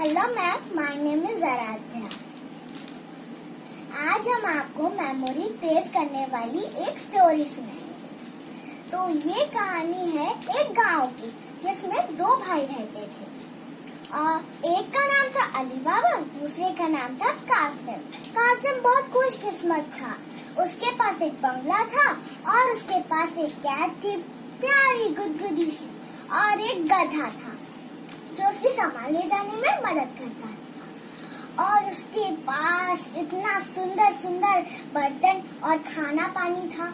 Hello ma'am, my name is Aaradhya. आज हम आपको मेमोरी तेज करने वाली एक स्टोरी सुनाएंगे। तो ये कहानी है एक गांव की, जिसमें दो भाई रहते थे। एक का नाम था अली बाबा, दूसरे का नाम था कासिम। कासिम बहुत खुशकिस्मत था। उसके पास एक बंगला था और उसके पास एक कैट थी, प्यारी गुदगुदी सी, और एक गधा था जो उसकी सामान ले जाने में मदद करता था। और उसके पास इतना सुंदर सुंदर बर्तन और खाना पानी था।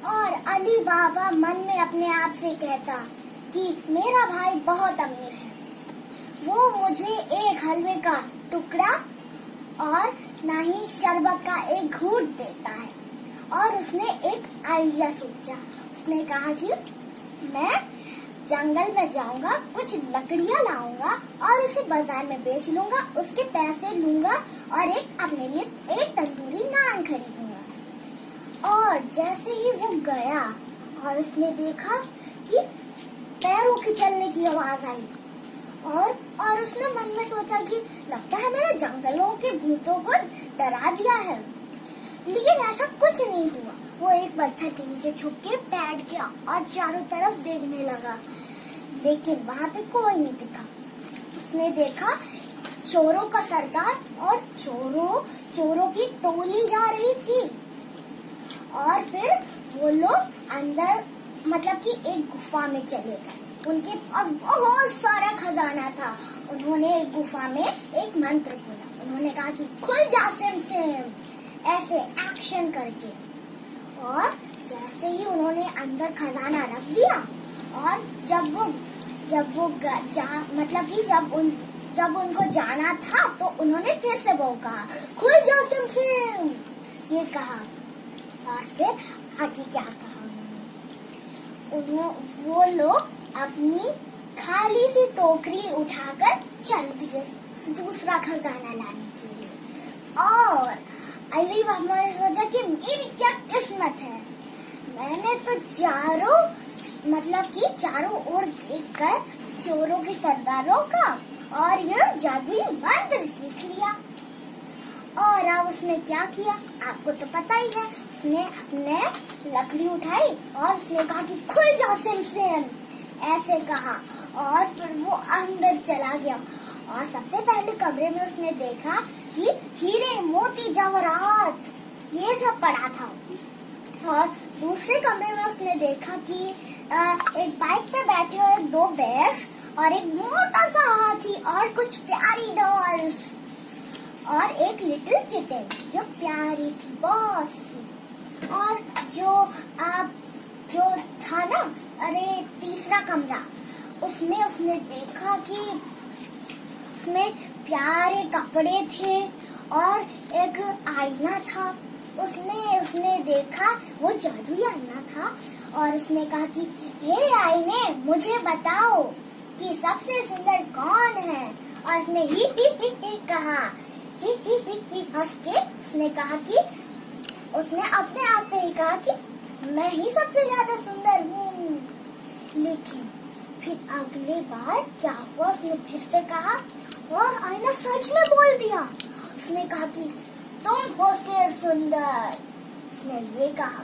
और अली बाबा मन में अपने आप से कहता कि मेरा भाई बहुत अमीर है, वो मुझे एक हलवे का टुकड़ा और ना ही शरबत का एक घूंट देता है। और उसने एक आइडिया सोचा। उसने कहा कि मैं जंगल में जाऊंगा, कुछ लकड़ियां लाऊंगा और उसे बाजार में बेच लूंगा, उसके पैसे लूंगा और अपने लिए एक तंदूरी नान खरीदूंगा। और जैसे ही वो गया और उसने देखा कि पैरों की चलने की आवाज आई और उसने मन में सोचा कि लगता है मैंने जंगलों के भूतों को डरा दिया है। लेकिन ऐसा कुछ नहीं हुआ। वो एक पत्थर के नीचे छुप के बैठ गया और चारों तरफ देखने लगा, लेकिन वहाँ पे कोई नहीं दिखा। उसने देखा चोरों का सरदार और चोरों की टोली जा रही थी। और फिर वो लोग अंदर मतलब कि एक गुफा में चले गए। उनके पास बहुत सारा खजाना था। उन्होंने एक गुफा में एक मंत्र बोला। उन्होंने कहा कि खुल जा सिम सिम, ऐसे एक्शन करके। और जैसे ही उन्होंने अंदर खजाना रख दिया और जब वो जब उनको जाना था तो उन्होंने फिर से वो कहा खुल जाओ सिम सिम, ये कहा। और फिर आगे क्या कहा उन्होंने, वो लोग अपनी खाली सी टोकरी उठाकर चल दिए दूसरा खजाना लाने के लिए। और अली बाबा ने सोचा कि मेरी क्या किस्मत है, मैंने तो चारों ओर देखकर चोरों के सरदारों का और ये जादुई मंत्र सीख लिया। और अब उसने क्या किया आपको तो पता ही है। उसने अपने लकड़ी उठाई और उसने कहा कि खुल जाओ सिम सिम, ऐसे कहा। और फिर वो अंदर चला गया और सबसे पहले कमरे में उसने देखा कि हीरे मोती जवाहरात ये सब पड़ा था। और दूसरे कमरे में उसने देखा कि एक बाइक पे बैठे हुए दो बेर्स और एक मोटा सा हाथी और कुछ प्यारी डॉल्स और एक लिटिल किटन जो प्यारी थी बहुत सी। और जो था ना, अरे तीसरा कमरा, उसमें उसने देखा कि उसमें प्यारे कपड़े थे और एक आईना था। उसने देखा वो जादुई आईना था और उसने कहा कि हे आईने, मुझे बताओ कि सबसे सुंदर कौन है। और उसने ही कहा, ही हंस के उसने कहा कि उसने अपने आप से ही कहा कि मैं ही सबसे ज्यादा सुंदर हूँ। लेकिन फिर अगले बार क्या हुआ, उसने फिर से कहा और आईना सच में बोल दिया। उसने कहा कि तुम हो सिर्फ सुंदर, उसने ये कहा।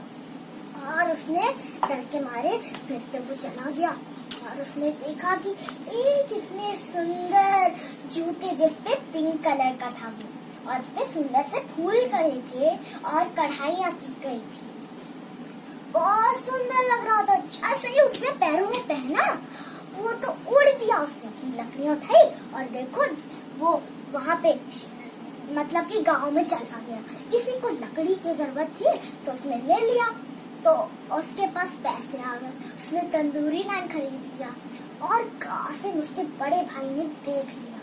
और उसने डर के मारे फिर से वो चला गया और उसने देखा कि एक इतने सुंदर जूते जिसपे पिंक कलर का था वो, और उसपे सुंदर से फूल करे थे और कढ़ाइयाँ की गई थी। बहुत सुंदर लग रहा था। जैसे ही उसने पैरों में पहना वो तो उड़ दिया। उसने अपनी लकड़ियाँ उठाई और देखो वो वहाँ पे मतलब कि गांव में चला गया। किसी को लकड़ी की जरूरत थी तो उसने ले लिया, तो उसके पास पैसे आ गए। उसने तंदूरी नान खरीद लिया और कासिम उसके बड़े भाई ने देख लिया।